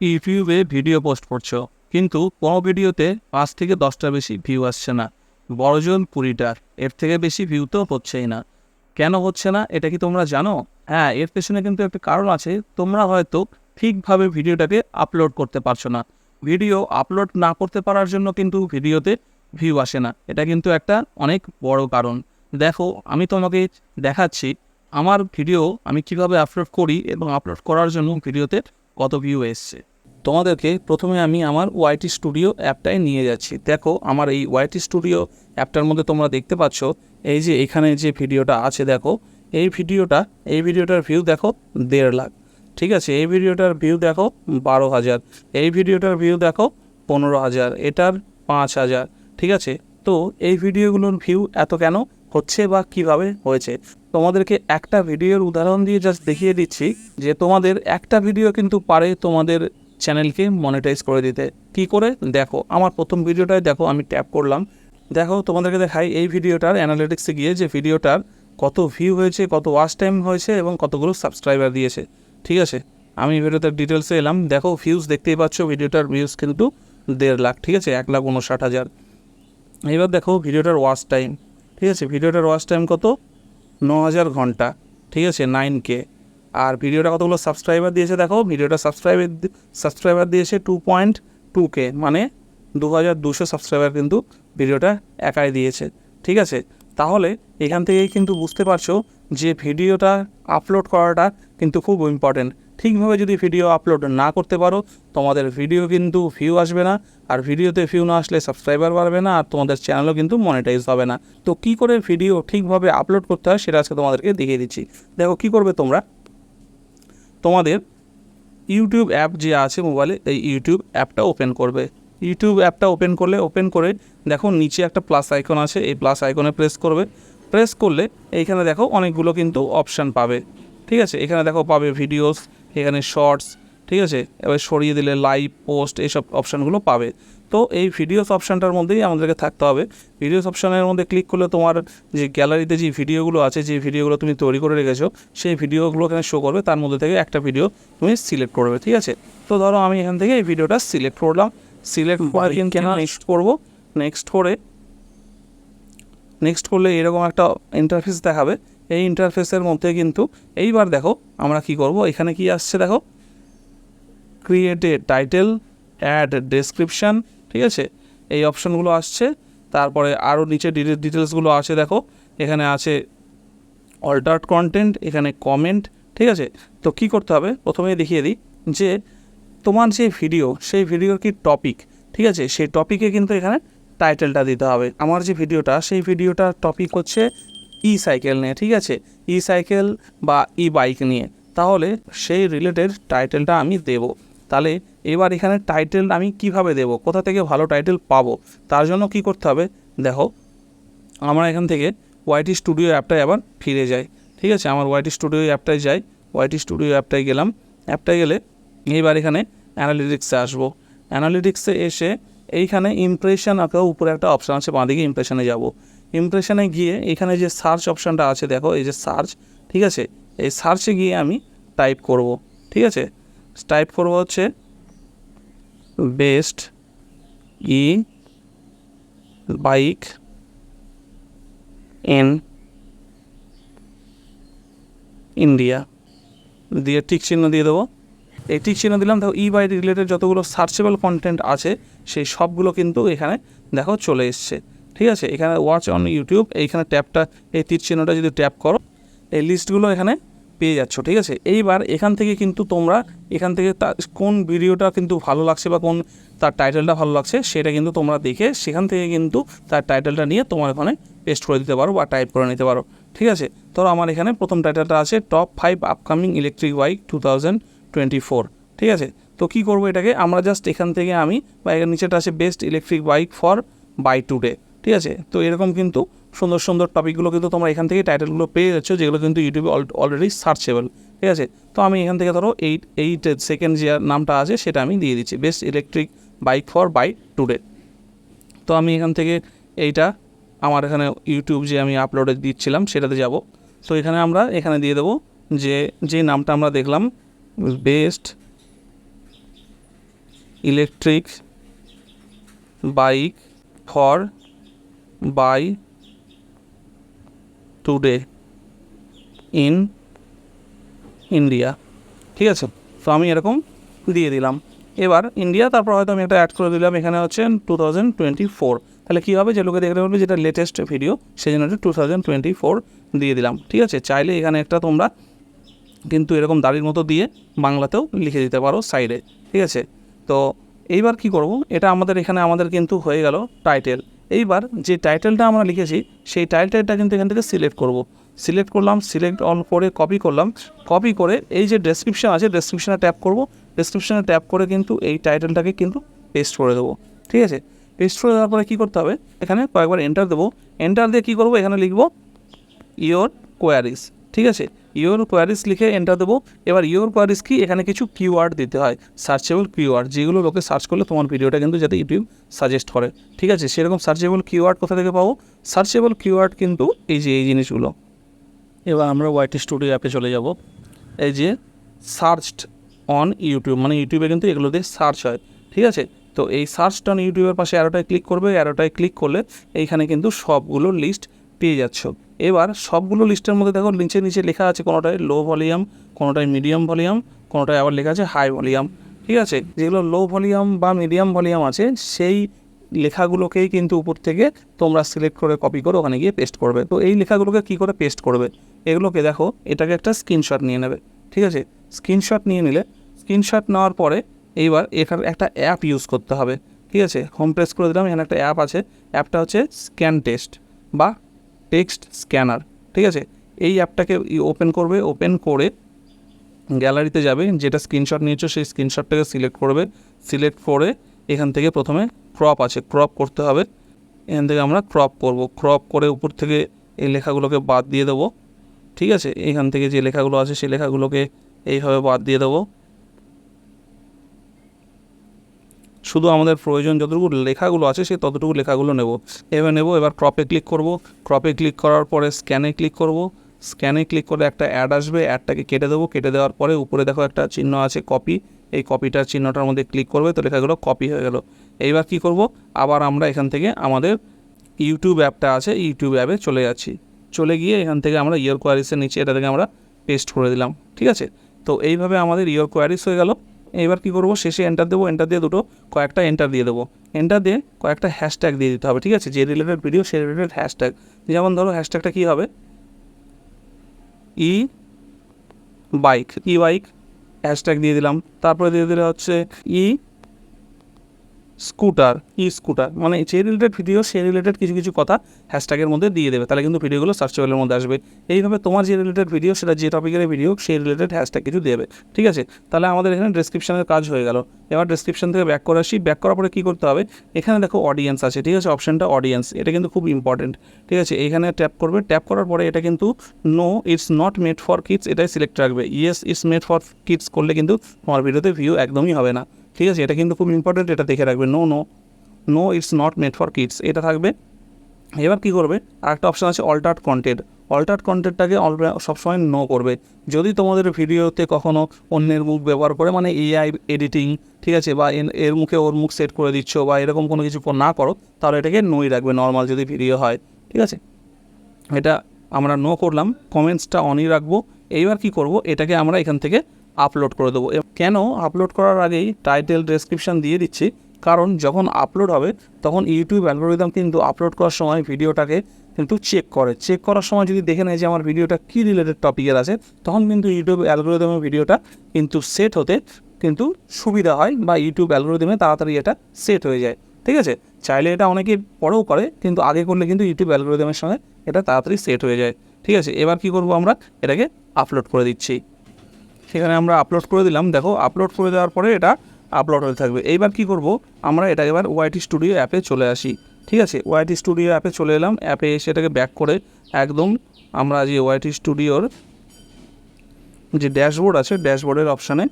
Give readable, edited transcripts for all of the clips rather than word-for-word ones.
ইউটিউবে video post করছো, কিন্তু কোনো ভিডিওতে 5 থেকে 10টা বেশি ভিউ আসছে না, বড়জোর 20টার, এর থেকে বেশি ভিউ তো হচ্ছেই না। কেন হচ্ছে না এটা কি তোমরা জানো? হ্যাঁ, এর পেছনে কিন্তু একটা কারণ আছে। তোমরা হয়তো ঠিকভাবে ভিডিওটাকে আপলোড করতে পারছো না। ভিডিও আপলোড না করতে পারার জন্য কিন্তু ভিডিওতে ভিউ আসে না, এটা কিন্তু একটা অনেক বড় কারণ। দেখো, আমি তোমাকে দেখাচ্ছি আমার ভিডিও আমি কিভাবে আপলোড করি এবং আপলোড করার জন্য ভিডিওতে কত ভিউ এসছে। তোমাদেরকে প্রথমে আমি আমার ওয়াইটি স্টুডিও অ্যাপটায় নিয়ে যাচ্ছি। দেখো, আমার এই ওয়াইটি স্টুডিও অ্যাপটার মধ্যে তোমরা দেখতে পাচ্ছ এই যে এখানে যে ভিডিওটা আছে, দেখো এই ভিডিওটার ভিউ দেখো 1.5 লাখ। ঠিক আছে, এই ভিডিওটার ভিউ দেখো 12,000, এই ভিডিওটার ভিউ দেখো 15,000, এটার 5,000। ঠিক আছে, তো এই ভিডিওগুলোর ভিউ এত কেন হচ্ছে বা কিভাবে হয়েছে, তোমাদেরকে একটা ভিডিওর উদাহরণ দিয়ে জাস্ট দেখিয়ে দিচ্ছি যে তোমাদের একটা ভিডিও কিন্তু পারে তোমাদের চ্যানেলকে মনিটাইজ করে দিতে। কি করে? দেখো, আমার প্রথম ভিডিওটায় দেখো আমি ট্যাপ করলাম, দেখো তোমাদেরকে দেখাই এই ভিডিওটার অ্যানালিটিক্সে গিয়ে যে ভিডিওটার কত ভিউ হয়েছে, কত ওয়াচ টাইম হয়েছে এবং কতগুলো সাবস্ক্রাইবার দিয়েছে। ঠিক আছে, আমি ভিডিওটার ডিটেলসে এলাম। দেখো ভিউজ দেখতেই পাচ্ছ, ভিডিওটার ভিউজ কিন্তু 1.5 লাখ। ঠিক আছে, 1,59,000। এবার দেখো ভিডিওটার ওয়াচ টাইম। ঠিক আছে, ভিডিওটার ওয়াচ টাইম কত? 9,000 ঘন্টা। ঠিক আছে, 9K। আর ভিডিওটা কতগুলো সাবস্ক্রাইবার দিয়েছে, দেখো ভিডিওটা সাবস্ক্রাইবার দিয়েছে 2.2K, মানে 2,200 সাবস্ক্রাইবার কিন্তু ভিডিওটা একাই দিয়েছে। ঠিক আছে, তাহলে এখান থেকেই কিন্তু বুঝতে পারছো যে ভিডিওটা আপলোড করাটা কিন্তু খুব ইম্পর্টেন্ট। ঠিকভাবে যদি ভিডিও আপলোড না করতে পারো, তোমাদের ভিডিও কিন্তু ভিউ আসবে না, আর ভিডিওতে ভিউ না আসলে সাবস্ক্রাইবার বাড়বে না, আর তোমাদের চ্যানেলও কিন্তু মনিটাইজ হবে না। তো কী করে ভিডিও ঠিকভাবে আপলোড করতে হয় সেটা আজকে তোমাদেরকে দেখিয়ে দিচ্ছি। দেখো কী করবে তোমরা, তোমাদের ইউটিউব অ্যাপ যে আছে মোবাইলে, এই ইউটিউব অ্যাপটা ওপেন করবে। ইউটিউব অ্যাপটা ওপেন করে দেখো নিচে একটা প্লাস আইকন আছে, এই প্লাস আইকনে প্রেস করবে। প্রেস করলে এইখানে দেখো অনেকগুলো কিন্তু অপশান পাবে। ঠিক আছে, এখানে দেখো পাবে ভিডিওস, এখানে শর্টস। ঠিক আছে, এবার সরিয়ে দিলে লাইভ, পোস্ট, এইসব অপশানগুলো পাবে। তো এই ভিডিওস অপশানটার মধ্যেই আমাদেরকে থাকতে হবে। ভিডিওস অপশানের মধ্যে ক্লিক করলে তোমার যে গ্যালারিতে যে ভিডিওগুলো আছে, যে ভিডিওগুলো তুমি তৈরি করে রেখেছো, সেই ভিডিওগুলো এখানে শো করবে। তার মধ্যে থেকে একটা ভিডিও তুমি সিলেক্ট করবে। ঠিক আছে, তো ধরো আমি এখান থেকে এই ভিডিওটা সিলেক্ট করলাম। সিলেক্ট করে কিন্তু নেক্সট করবো। নেক্সট করলে এরকম একটা ইন্টারফেস দেখাবে। এই ইন্টারফেসের মধ্যে কিন্তু এইবার দেখো আমরা কি করব, এখানে কি আসছে দেখো, create a title, add description. ঠিক আছে, এই অপশানগুলো আসছে। তারপরে আরও নিচে ডিটেলসগুলো আছে, দেখো এখানে আছে অল্টার্ড কন্টেন্ট, এখানে কমেন্ট। ঠিক আছে, তো কী করতে হবে, প্রথমেই দেখিয়ে দিই যে তোমার যে ভিডিও, সেই ভিডিওর কি টপিক। ঠিক আছে, সেই টপিকে কিন্তু এখানে টাইটেলটা দিতে হবে। আমার যে ভিডিওটা, সেই ভিডিওটার টপিক হচ্ছে ই সাইকেল নিয়ে। ঠিক আছে, ই সাইকেল বা ই বাইক নিয়ে, তাহলে সেই রিলেটেড টাইটেলটা আমি দেব। তাহলে এবার এখানে টাইটেল আমি কিভাবে দেব, কোথা থেকে ভালো টাইটেল পাবো, তার জন্য কি করতে হবে, দেখো আমরা এখান থেকে ওয়াইটি স্টুডিও অ্যাপটায় আবার ফিরে যাই। ঠিক আছে, আমার ওয়াইটি স্টুডিও অ্যাপটায় যাই। ওয়াইটি স্টুডিও অ্যাপটায় গেলাম। অ্যাপটায় গেলে এইবার এখানে অ্যানালিটিক্সে আসবো। অ্যানালিটিক্সে এসে এইখানে ইমপ্রেশন আঁকা উপরে একটা অপশান আছে, বাঁদিকে ইমপ্রেশনে যাব। ইমপ্রেশনে গিয়ে এখানে যে সার্চ অপশানটা আছে, দেখো এই যে সার্চ। ঠিক আছে, এই সার্চে গিয়ে আমি টাইপ করব। ঠিক আছে, টাইপ করব হচ্ছে best E bike in India দিয়ে টিক চিহ্ন দিয়ে দেবো। এই টিক চিহ্ন দিলাম। দেখো ই বাইক রিলেটেড যতগুলো সার্চেবল কন্টেন্ট আছে, সেই সবগুলো কিন্তু এখানে দেখো চলে এসছে। ঠিক আছে, এখানে ওয়াচ অন ইউটিউব, এইখানে ট্যাপটা, এই তীর চিহ্নটা যদি ট্যাপ করো, এই লিস্টগুলো এখানে পেয়ে যাচ্ছ। ঠিক আছে, এইবার এখান থেকে কিন্তু তোমরা এখান থেকে কোন ভিডিওটা কিন্তু ভালো লাগছে বা কোন তার টাইটেলটা ভালো লাগছে, সেটা কিন্তু তোমরা দেখে সেখান থেকে কিন্তু তার টাইটেলটা নিয়ে তোমার ওখানে পেস্ট করে দিতে পারো বা টাইপ করে নিতে পারো। ঠিক আছে, ধরো আমার এখানে প্রথম টাইটেলটা আছে টপ 5 আপকামিং ইলেকট্রিক বাইক 2024। ঠিক আছে, তো কী করবো, এটাকে আমরা জাস্ট এখান থেকে আমি, বা এখানে নিচেটা আছে best electric bike for buy today. ঠিক আছে, তো এরকম কিন্তু সুন্দর সুন্দর টপিকগুলো কিন্তু তোমরা এখান থেকে টাইটেলগুলো পেয়ে যাচ্ছ, যেগুলো কিন্তু ইউটিউবে অলরেডি সার্চেবল। ঠিক আছে, তো আমি এখান থেকে ধরো এইট সেকেন্ড যে নামটা আছে সেটা আমি দিয়ে দিচ্ছি, best electric bike for buy today. তো আমি এখান থেকে এইটা আমার এখানে ইউটিউব যে আমি আপলোডে দিচ্ছিলাম সেটাতে যাব। তো এখানে আমরা এখানে দিয়ে দেবো যে নামটা আমরা দেখলাম, best electric bike for buy today in India. ঠিক আছে, তো আমি এরকম দিয়ে দিলাম। এবার ইন্ডিয়া, তারপর হয়তো আমি একটা অ্যাড করে দিলাম, এখানে হচ্ছে 2024। তাহলে কী হবে, যে লোকে দেখতে পারবে যেটা লেটেস্ট ভিডিও, সেই জন্য 2024 দিয়ে দিলাম। ঠিক আছে, চাইলে এখানে একটা তোমরা কিন্তু এরকম দাড়ির মতো দিয়ে বাংলাতেও লিখে দিতে পারো সাইডে। ঠিক আছে, তো এইবার কি করব, এটা আমাদের এখানে আমাদের কিন্তু হয়ে গেল টাইটেল। এইবার যে টাইটেলটা আমরা লিখেছি সেই টাইটেলটা কিন্তু এখান থেকে সিলেক্ট করব। সিলেক্ট করলাম, সিলেক্ট অল করে কপি করলাম, কপি করে এই যে ডেসক্রিপশান আছে ডেসক্রিপশানে ট্যাপ করব, ডেসক্রিপশানে ট্যাপ করে কিন্তু এই টাইটেলটাকে কিন্তু পেস্ট করে দেবো। ঠিক আছে, পেস্ট করে দেওয়ার পরে কী করতে হবে, এখানে কয়েকবার এন্টার দেবো। এন্টার দিয়ে কী করবো, এখানে লিখব ইয়োর কোয়ারিজ। ঠিক আছে, ইয়োর কোয়ারিজ লিখে এন্টার দেবো। এবার ইয়োর কোয়ারিজ কি, এখানে কিছু কিওয়ার্ড দিতে হয়, সার্চেবল কিওয়ার্ড, যেগুলো লোকে সার্চ করলে তোমার ভিডিওটা কিন্তু যাতে ইউটিউব সাজেস্ট করে। ঠিক আছে, সেরকম সার্চেবল কিওয়ার্ড কোথা থেকে পাবো, সার্চেবল কিওয়ার্ড কিন্তু এই যে এই জিনিসগুলো। এবার আমরা ওয়াইটি স্টুডিও অ্যাপে চলে যাব। এই যে সার্চড অন ইউটিউব, মানে ইউটিউবে কিন্তু এগুলো দিয়ে সার্চ হয়। ঠিক আছে, তো এই সার্চড অন ইউটিউবের পাশে অ্যারোটায় ক্লিক করবে, অ্যারোটায় ক্লিক করলে এইখানে কিন্তু সবগুলো লিস্ট পেয়ে যাচ্ছ। এবার সবগুলো লিস্টের মধ্যে দেখো নিচে নিচে লেখা আছে, কোনোটায় লো ভলিউম, কোনোটায় মিডিয়াম ভলিউম, কোনোটায় আবার লেখা আছে হাই ভলিউম। ঠিক আছে, যেগুলো লো ভলিউম বা মিডিয়াম ভলিউম আছে সেই লেখাগুলোকেই কিন্তু উপর থেকে তোমরা সিলেক্ট করে কপি করে ওখানে গিয়ে পেস্ট করবে। তো এই লেখাগুলোকে কী করে পেস্ট করবে, এগুলোকে দেখো, এটাকে একটা স্ক্রিনশট নিয়ে নেবে। ঠিক আছে, স্ক্রিনশট নিয়ে নিলে, স্ক্রিনশট নেওয়ার পরে এইবার এখানে একটা অ্যাপ ইউজ করতে হবে। ঠিক আছে, হোম প্রেস করে দিলাম, এখানে একটা অ্যাপ আছে, অ্যাপটা হচ্ছে স্ক্যান টেস্ট বা টেক্সট স্ক্যানার। ঠিক আছে, এই অ্যাপটাকে ওপেন করবে, ওপেন করে গ্যালারিতে যাবে, যেটা স্ক্রিনশট নিয়েছো সেই স্ক্রিনশটটাকে সিলেক্ট করবে, সিলেক্ট করে এখান থেকে প্রথমে ক্রপ আছে, ক্রপ করতে হবে। এখান থেকে আমরা ক্রপ করব, ক্রপ করে উপর থেকে এই লেখাগুলোকে বাদ দিয়ে দেবো। ঠিক আছে, এখান থেকে যে লেখাগুলো আছে সেই লেখাগুলোকে এইভাবে বাদ দিয়ে দেবো। শুধু আমাদের প্রয়োজন যতটুকু লেখাগুলো আছে সেই ততটুকু লেখাগুলো নেব। এবার ক্রপে ক্লিক করব, ক্রপে ক্লিক করার পরে স্ক্যানে ক্লিক করব, স্ক্যানে ক্লিক করে একটা অ্যাড আসবে, অ্যাডটাকে কেটে দেবো। কেটে দেওয়ার পরে উপরে দেখো একটা চিহ্ন আছে কপি, এই কপিটার চিহ্নটার মধ্যে ক্লিক করবে, তো লেখাগুলো কপি হয়ে গেল। এইবার কি করব, আবার আমরা এখান থেকে আমাদের ইউটিউব অ্যাপটা আছে, ইউটিউব অ্যাপে চলে যাচ্ছি। চলে গিয়ে এখান থেকে আমরা ইয়োর কোয়ারিজের নিচে এটা থেকে আমরা পেস্ট করে দিলাম। ঠিক আছে, তো এইভাবে আমাদের ইয়োর কোয়ারিজ হয়ে গেল। এবার কী করবো, শেষে এন্টার দেবো, এন্টার দিয়ে কয়েকটা এন্টার দিয়ে দেবো, এন্টার দিয়ে কয়েকটা হ্যাশট্যাগ দিয়ে দিতে হবে। ঠিক আছে, যে রিলেটেড ভিডিও সেই রিলেটেড হ্যাশট্যাগ, যেমন ধরো হ্যাশট্যাগটা কী হবে, ই বাইক, ই বাইক হ্যাশট্যাগ দিয়ে দিলাম। তারপরে দিয়ে দিলে হচ্ছে স্কুটার, স্কুটার, মানে যে রিলেটেড ভিডিও সেই রিলেটেড কিছু কিছু কথা হ্যাশট্যাগের মধ্যে দিয়ে দেবে, তাহলে কিন্তু ভিডিওগুলো সার্চেবলের মধ্যে আসবে। এইভাবে তোমার যে রিলেটেড ভিডিও সেটা যে টপিকের ভিডিও সেই রিলেটেড হ্যাশট্যাগ কিছু দেবে। ঠিক আছে, তাহলে আমাদের এখানে ডেসক্রিপশনের কাজ হয়ে গেল। এবার ডেসক্রিপশন থেকে ব্যাক করে আসি, ব্যাক করার পরে কী করতে হবে, এখানে দেখো অডিয়েন্স আছে। ঠিক আছে, অপশানটা অডিয়েন্স, এটা কিন্তু খুব ইম্পর্টেন্ট। ঠিক আছে, এখানে ট্যাপ করবে, ট্যাপ করার পরে এটা কিন্তু no it's not made for kids এটাই সিলেক্ট রাখবে। Yes it's made for kids করলে কিন্তু তোমার ভিডিওতে ভিউ একদমই হবে না। ঠিক আছে, এটা কিন্তু খুব ইম্পর্টেন্ট, এটা দেখে রাখবে। No it's not made for kids এটা থাকবে। এবার কী করবে, আরেকটা অপশান আছে অল্টার্ড কন্টেন্ট, অল্টার্ড কন্টেন্টটাকে সবসময় নো করবে। যদি তোমাদের ভিডিওতে কখনও অন্যের মুখ ব্যবহার করে, মানে এআই এডিটিং, ঠিক আছে, বা এর মুখে ওর মুখ সেট করে দিচ্ছ বা এরকম কোনো কিছু না করো, তাহলে এটাকে নোই রাখবে নর্মাল যদি ভিডিও হয়। ঠিক আছে, এটা আমরা নো করলাম, কমেন্টসটা অনই রাখবো। এইবার কি করব, এটাকে আমরা এখান থেকে আপলোড করে দেবো। কেন আপলোড করার আগেই টাইটেল ডেসক্রিপশান দিয়ে দিচ্ছি, কারণ যখন আপলোড হবে তখন ইউটিউব অ্যালগোরিদম কিন্তু আপলোড করার সময় ভিডিওটাকে কিন্তু চেক করে, চেক করার সময় যদি দেখে নেয় যে আমার ভিডিওটা কী রিলেটেড টপিকের আছে, তখন কিন্তু ইউটিউব অ্যালগোরিদমের ভিডিওটা কিন্তু সেট হতে কিন্তু সুবিধা হয়, বা ইউটিউব অ্যালগোরিদমে তাড়াতাড়ি এটা সেট হয়ে যায়। ঠিক আছে, চাইলে এটা অনেকে পরেও করে, কিন্তু আগে করলে কিন্তু ইউটিউব অ্যালগোরিদমের সঙ্গে এটা তাড়াতাড়ি সেট হয়ে যায়। ঠিক আছে, এবার কি করব, আমরা এটাকে আপলোড করে দিচ্ছি। সেখানে আমরা আপলোড করে দিলাম, দেখো আপলোড করে দেওয়ার পরে এটা আপলোড হতে থাকবে। এইবার কি করব, আমরা এটা এবার ওয়াইটি স্টুডিও অ্যাপে চলে আসি। ঠিক আছে, ওয়াইটি স্টুডিও অ্যাপে চলে এলাম, অ্যাপে এসে এটাকে ব্যাক করে একদম আমরা যে ওয়াইটি স্টুডিওর যে ড্যাশবোর্ড আছে ড্যাশবোর্ডের অপশানে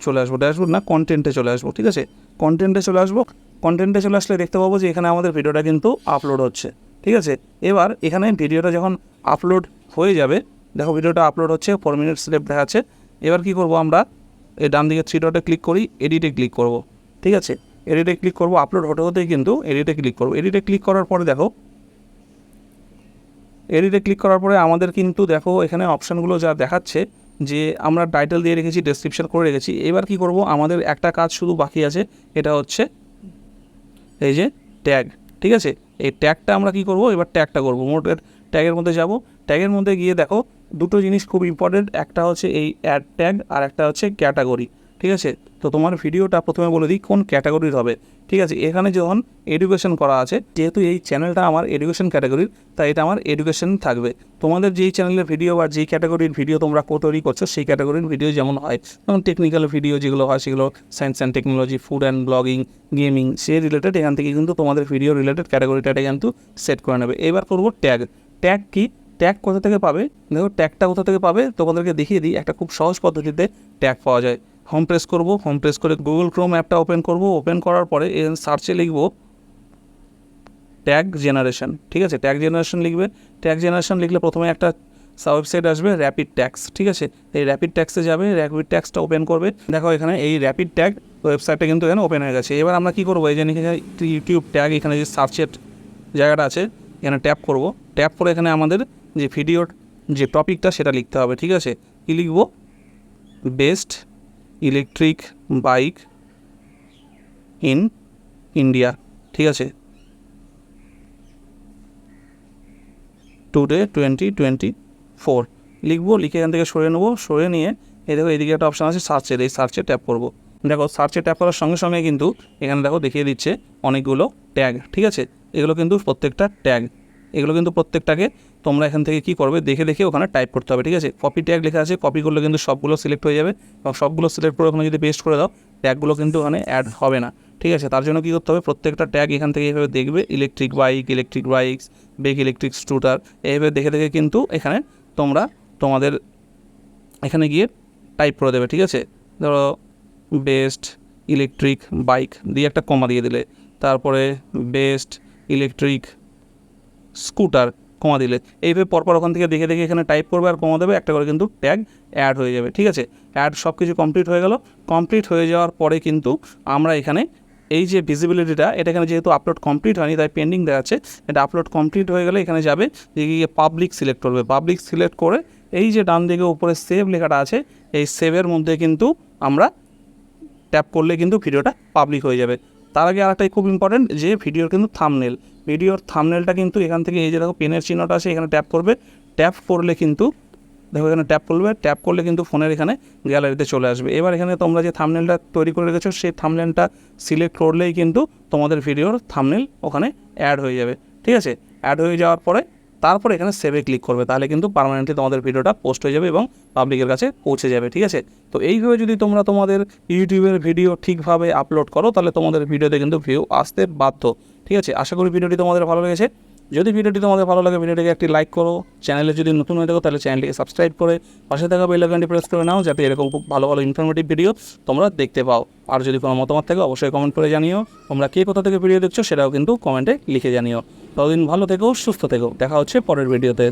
চলে আসবো, ড্যাশবোর্ড না কন্টেন্টে চলে আসবো। ঠিক আছে, কন্টেন্টে চলে আসবো, কন্টেন্টে চলে আসলে দেখতে পাবো যে এখানে আমাদের ভিডিওটা কিন্তু আপলোড হচ্ছে। ঠিক আছে, এবার এখানে ভিডিওটা যখন আপলোড হয়ে যাবে, দেখো ভিডিওটা আপলোড হচ্ছে, 4 মিনিটস লেফট দেখাচ্ছে। এবার কি করব, আমরা এই ডান দিকে 3 ডটে ক্লিক করি, এডিটে ক্লিক করব। ঠিক আছে। এডিটে ক্লিক করবো, আপলোড হতে হতেই কিন্তু এডিটে ক্লিক করবো। এডিটে ক্লিক করার পরে দেখো, এডিটে ক্লিক করার পরে আমাদের কিন্তু দেখো এখানে অপশানগুলো যা দেখাচ্ছে যে আমরা টাইটেল দিয়ে রেখেছি, ডেসক্রিপশন করে রেখেছি। এবার কি করব, আমাদের একটা কাজ শুধু বাকি আছে, এটা হচ্ছে এই যে ট্যাগ। ঠিক আছে, এই ট্যাগটা আমরা কি করব, এবার ট্যাগটা করবো। ট্যাগের মধ্যে যাব, ট্যাগের মধ্যে গিয়ে দেখো দুটো জিনিস খুব ইম্পর্টেন্ট, একটা হচ্ছে এই অ্যাড ট্যাগ আর একটা হচ্ছে ক্যাটাগরি। ঠিক আছে, তো তোমার ভিডিওটা প্রথমে বলে দিই কোন ক্যাটাগরির হবে। ঠিক আছে, এখানে যখন এডুকেশন করা আছে, যেহেতু এই চ্যানেলটা আমার এডুকেশন ক্যাটাগরির, তাই এটা আমার এডুকেশন থাকবে। তোমাদের যেই চ্যানেলের ভিডিও বা যেই ক্যাটাগরির ভিডিও তোমরা তৈরি করছো, সেই ক্যাটাগরির ভিডিও যেমন হয়, যেমন টেকনিক্যাল ভিডিও যেগুলো হয় সেগুলো science and technology, food and blogging, gaming, সেই রিলেটেড এখান থেকে কিন্তু তোমাদের ভিডিও রিলেটেড ক্যাটাগরিটা কিন্তু সেট করে নেবে। এবার করবো ট্যাগ। ট্যাগ কি, ট্যাগ কোথা থেকে পাবে, দেখো ট্যাগটা কোথা থেকে পাবে তোমাদেরকে দেখিয়ে দিই। একটা খুব সহজ পদ্ধতিতে ট্যাগ পাওয়া যায়। হোম প্রেস করবো, হোম প্রেস করে গুগল ক্রোম অ্যাপটা ওপেন করব। ওপেন করার পরে সার্চে লিখবো ট্যাগ জেনারেশন। ঠিক আছে, ট্যাগ জেনারেশন লিখবে। ট্যাগ জেনারেশন লিখলে প্রথমে একটা ওয়েবসাইট আসবে, র্যাপিড ট্যাক্স। ঠিক আছে, এই র্যাপিড ট্যাক্সে যাবে, র্যাপিড ট্যাক্সটা ওপেন করবে। দেখো এখানে এই র্যাপিড ট্যাগ ওয়েবসাইটটা কিন্তু এখানে ওপেন হয়ে গেছে। এবার আমরা কী করবো, এই যে ইউটিউব ট্যাগ, এখানে যে সার্চের জায়গাটা আছে এখানে ট্যাপ করব। ট্যাপ করে এখানে আমাদের যে ভিডিওর যে টপিকটা সেটা লিখতে হবে। ঠিক আছে, কী লিখবো, best electric bike in India. ঠিক আছে, টুডে 2024 লিখবো। লিখে এখান থেকে সরিয়ে নেবো, সরিয়ে নিয়ে এই দেখো এদিকে একটা অপশান আছে সার্চের, এই সার্চে ট্যাপ করবো। দেখো সার্চে ট্যাপ করার সঙ্গে সঙ্গে কিন্তু এখানে দেখো দেখিয়ে দিচ্ছে অনেকগুলো ট্যাগ। ঠিক আছে, এগুলো কিন্তু প্রত্যেকটা ট্যাগ, এগুলো কিন্তু প্রত্যেকটাকে তোমরা এখান থেকে কী করবে, দেখে দেখে ওখানে টাইপ করতে হবে। ঠিক আছে, কপি ট্যাগ লেখা আছে, কপি করলে কিন্তু সবগুলো সিলেক্ট হয়ে যাবে, এবং সবগুলো সিলেক্ট করে ওখানে যদি পেস্ট করে দাও, ট্যাগগুলো কিন্তু ওখানে অ্যাড হবে না। ঠিক আছে, তার জন্য কী করতে হবে, প্রত্যেকটা ট্যাগ এখান থেকে এইভাবে দেখবে, ইলেকট্রিক বাইক, ইলেকট্রিক বাইকস, বেক ইলেকট্রিক স্কুটার, এইভাবে দেখে দেখে কিন্তু এখানে তোমরা তোমাদের এখানে গিয়ে টাইপ করে দেবে। ঠিক আছে, ধরো বেস্ট ইলেকট্রিক বাইক দিয়ে একটা কমা দিয়ে দিলে, তারপরে বেস্ট ইলেকট্রিক স্কুটার কমা দিলে, এইভাবে পরপর ওখান থেকে দেখে দেখে এখানে টাইপ করবে আর কমা দেবে, একটা করে কিন্তু ট্যাগ অ্যাড হয়ে যাবে। ঠিক আছে, অ্যাড সব কিছু কমপ্লিট হয়ে গেল। কমপ্লিট হয়ে যাওয়ার পরে কিন্তু আমরা এখানে এই যে ভিজিবিলিটিটা, এটা এখানে যেহেতু আপলোড কমপ্লিট হয়নি তাই পেন্ডিং দেখাচ্ছে, এটা আপলোড কমপ্লিট হয়ে গেলে এখানে যাবে, গিয়ে পাবলিক সিলেক্ট করবে। পাবলিক সিলেক্ট করে এই যে ডান দিকে উপরে সেভ লেখাটা আছে, এই সেভের মধ্যে কিন্তু আমরা ট্যাপ করলে কিন্তু ভিডিওটা পাবলিক হয়ে যাবে। তার আগে আরেকটাই খুব ইম্পর্টেন্ট, যে ভিডিওর কিন্তু থাম্বনেল, ভিডিওর থাম্বনেলটা কিন্তু এখান থেকে এই যে দেখো পেনের চিহ্নটা আছে, এখানে ট্যাপ করবে। ট্যাপ করলে কিন্তু দেখো এখানে ট্যাপ করবে, ট্যাপ করলে কিন্তু ফোনের এখানে গ্যালারিতে চলে আসবে। এবার এখানে তোমরা যে থাম্বনেলটা তৈরি করে রেখেছো, সেই থাম্বনেলটা সিলেক্ট করলেই কিন্তু তোমাদের ভিডিওর থাম্বনেল ওখানে অ্যাড হয়ে যাবে। ঠিক আছে, অ্যাড হয়ে যাওয়ার পরে তারপর এখানে সেভে ক্লিক করবে, তাহলে কিন্তু পার্মানেন্টলি তোমাদের ভিডিওটা পোস্ট হয়ে যাবে এবং পাবলিকের কাছে পৌঁছে যাবে। ঠিক আছে, তো এইভাবে যদি তোমরা তোমাদের ইউটিউবের ভিডিও ঠিকভাবে আপলোড করো, তাহলে তোমাদের ভিডিওতে কিন্তু ভিউ আসতে বাধ্য। ঠিক আছে, আশা করি ভিডিওটি তোমাদের ভালো লেগেছে। যদি ভিডিওটি তোমাদের ভালো লাগে, ভিডিওটিকে একটি লাইক করো। চ্যানেলে যদি নতুন হয়ে থাকো তাহলে চ্যানেলটিকে সাবস্ক্রাইব করে পাশে থাকা বেল আইকনটি প্রেস করে নাও, যাতে এরকম খুব ভালো ভালো ইনফরমেটিভ ভিডিও তোমরা দেখতে পাও। আর যদি কোনো মতামত থাকে অবশ্যই কমেন্ট করে জানিও। তোমরা কে কোথা থেকে ভিডিও দেখছো সেটাও কিন্তু কমেন্টে লিখে জানিও। ততদিন ভালো থেকো, সুস্থ থেকো, দেখা হচ্ছে পরের ভিডিওতে।